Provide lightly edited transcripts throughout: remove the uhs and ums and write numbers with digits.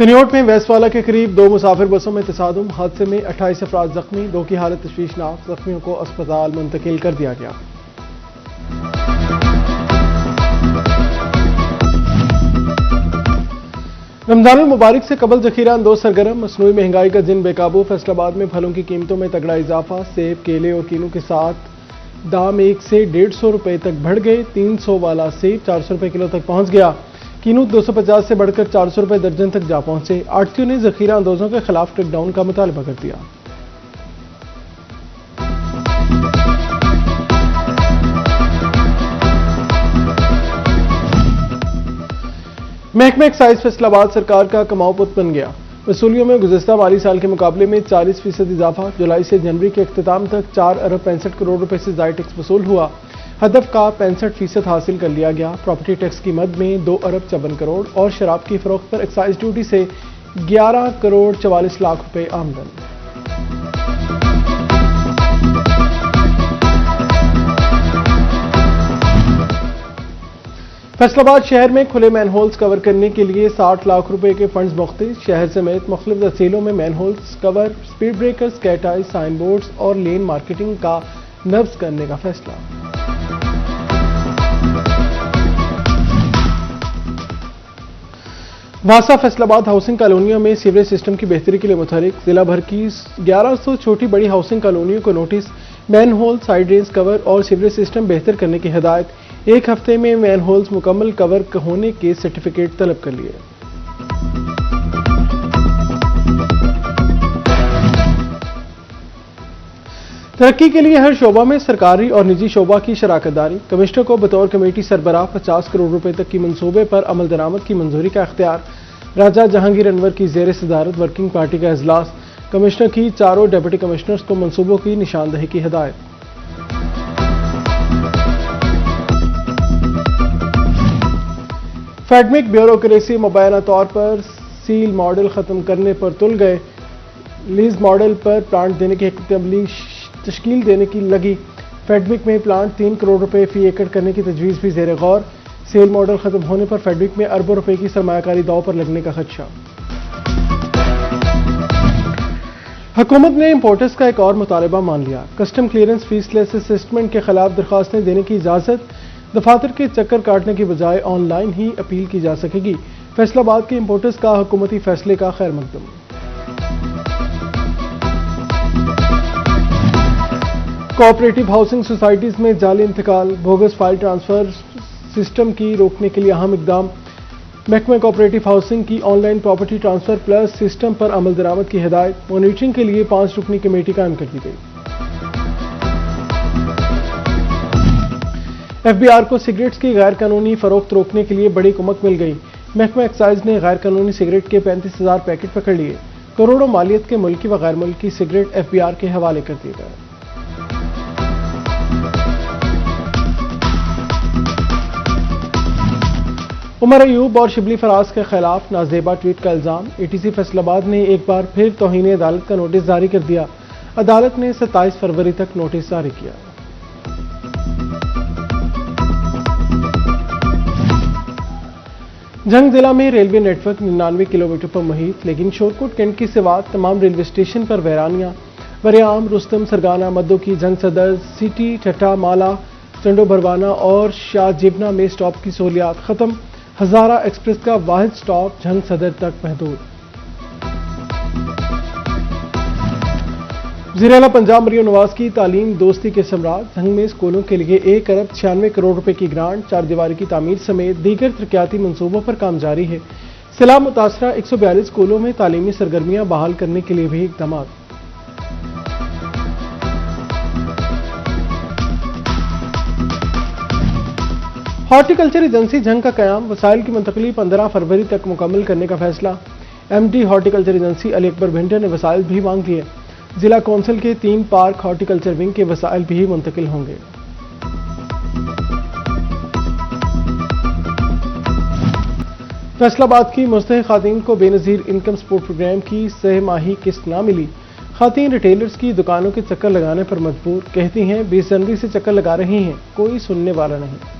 تنیوٹ میں ویسوالا کے قریب 2 مسافر بسوں میں تصادم، حادثے میں 28 افراد زخمی، 2 کی حالت تشویشناک، زخمیوں کو اسپتال منتقل کر دیا گیا۔ رمضان المبارک سے قبل ذخیرہ اندوز سرگرم، مصنوعی مہنگائی کا جن بے قابو، فیصل آباد میں پھلوں کی قیمتوں میں تگڑا اضافہ، سیب، کیلے اور کینو کے ساتھ دام 1 سے 150 روپے تک بڑھ گئے، 300 والا سیب 400 روپے کلو تک پہنچ گیا، کینو 250 سے بڑھ کر 400 روپے درجن تک جا پہنچے۔ آڑھتیوں نے ذخیرہ اندوزوں کے خلاف ٹیک ڈاؤن کا مطالبہ کر دیا۔ محکمہ ایکسائز فیصل آباد سرکار کا کماؤ پت بن گیا، وصولیوں میں گزشتہ مالی سال کے مقابلے میں 40% اضافہ، جولائی سے جنوری کے اختتام تک 4 ارب 65 کروڑ روپے سے زائد ٹیکس وصول ہوا، ہدف کا 65% حاصل کر لیا گیا۔ پراپرٹی ٹیکس کی مد میں 2 ارب 54 کروڑ اور شراب کی فروخت پر ایکسائز ڈیوٹی سے 11 کروڑ 44 لاکھ روپے آمدن۔ فیصل آباد شہر میں کھلے مین ہولز کور کرنے کے لیے 60 لاکھ روپے کے فنڈز مختص، شہر سمیت مختلف تحصیلوں میں مین ہولز کور، سپیڈ بریکرز، کیٹ آئی، سائن بورڈز اور لین مارکیٹنگ کا نفذ کرنے کا فیصلہ۔ واسا فیصل آباد ہاؤسنگ کالونیوں میں سیوریج سسٹم کی بہتری کے لیے متحرک، ضلع بھر کی 1100 چھوٹی بڑی ہاؤسنگ کالونیوں کو نوٹس، مین ہول، سائیڈ ڈرینز کور اور سیوریج سسٹم بہتر کرنے کی ہدایت، 1 ہفتے میں مین ہولز مکمل کور ہونے کے سرٹیفکیٹ طلب کر لیے۔ ترقی کے لیے ہر شعبہ میں سرکاری اور نجی شعبہ کی شراکت داری، کمشنر کو بطور کمیٹی سربراہ 50 کروڑ روپے تک کی منصوبے پر عمل درآمد کی منظوری کا اختیار، راجہ جہانگیر انور کی زیر صدارت ورکنگ پارٹی کا اجلاس، کمشنر کی 4 ڈپٹی کمشنرز کو منصوبوں کی نشاندہی کی ہدایت۔ فیڈمک بیوروکریسی مبینہ طور پر سیل ماڈل ختم کرنے پر تل گئے، لیز ماڈل پر پلانٹ دینے کی تشکیل دینے کی لگی، فیڈمک میں پلانٹ 3 کروڑ روپے فی ایکڑ کرنے کی تجویز بھی زیر غور، سیل ماڈل ختم ہونے پر فیڈمک میں اربوں روپے کی سرمایہ کاری داؤ پر لگنے کا خدشہ۔ حکومت نے امپورٹرز کا ایک اور مطالبہ مان لیا، کسٹم کلیئرنس فیس لیس اسسمنٹ کے خلاف درخواستیں دینے کی اجازت، دفاتر کے چکر کاٹنے کی بجائے آن لائن ہی اپیل کی جا سکے گی، فیصل آباد کے امپورٹرز کا حکومتی فیصلے کا خیر مقدم۔ کوآپریٹو ہاؤسنگ سوسائٹیز میں جعلی انتقال، بوگس فائل ٹرانسفر سسٹم کی روکنے کے لیے اہم اقدام، محکمہ کوآپریٹو ہاؤسنگ کی online property transfer plus system پر عمل درآمد کی ہدایت، مانیٹرنگ کے لیے 5 رکنی کمیٹی قائم کر دی گئی۔ ایف بی آر کو سگریٹس کی غیر قانونی فروخت روکنے کے لیے بڑی کمک مل گئی، محکمہ ایکسائز نے غیر قانونی سگریٹ کے 35,000 پیکٹ پکڑ لیے، کروڑوں مالیت کے ملکی و غیر ملکی سگریٹ ایف بی آر کے حوالے کر دیے گئے۔ عمر ایوب اور شبلی فراز کے خلاف نازیبا ٹویٹ کا الزام، اے ٹی سی فیصل آباد نے ایک بار پھر توہین عدالت کا نوٹس جاری کر دیا، عدالت نے 27 فروری تک نوٹس جاری کیا۔ جنگ ضلع میں ریلوے نیٹ ورک 99 کلومیٹر پر محیط، لیکن شورکوٹ کینٹ کی سوا تمام ریلوے اسٹیشن پر ویرانیاں، بریعام، رستم، سرگانہ، مدو کی جنگ صدر، سٹی، ٹھٹھہ، مالا، چنڈو بھروانہ اور شاہ جیبنا میں سٹاپ کی سہولیات ختم، ہزارہ ایکسپریس کا واحد سٹاپ جنگ صدر تک محدود۔ وزیر اعلیٰ پنجاب مریم نواز کی تعلیم دوستی کے ثمرات، جنگ میں اسکولوں کے لیے 1 ارب 96 کروڑ روپے کی گرانٹ، 4 دیواری کی تعمیر سمیت دیگر ترقیاتی منصوبوں پر کام جاری ہے، سیلاب متاثرہ 142 اسکولوں میں تعلیمی سرگرمیاں بحال کرنے کے لیے بھی اقدامات۔ ہارٹی کلچر ایجنسی جنگ کا قیام، وسائل کی منتقلی 15 فروری تک مکمل کرنے کا فیصلہ، M D horticulture agency Ali Akbar Bhinder نے وسائل بھی مانگ لیے، ضلع کونسل کے 3 پارک ہارٹی کلچر ونگ کے وسائل بھی منتقل ہوں گے۔ فیصل آباد کی مستحق خواتین کو بے نظیر انکم سپورٹ پروگرام کی 6 ماہی قسط نہ ملی، خواتین ریٹیلرز کی دکانوں کے چکر لگانے پر مجبور، کہتی ہیں 20 جنوری سے چکر لگا رہی ہیں، کوئی سننے والا نہیں۔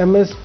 MS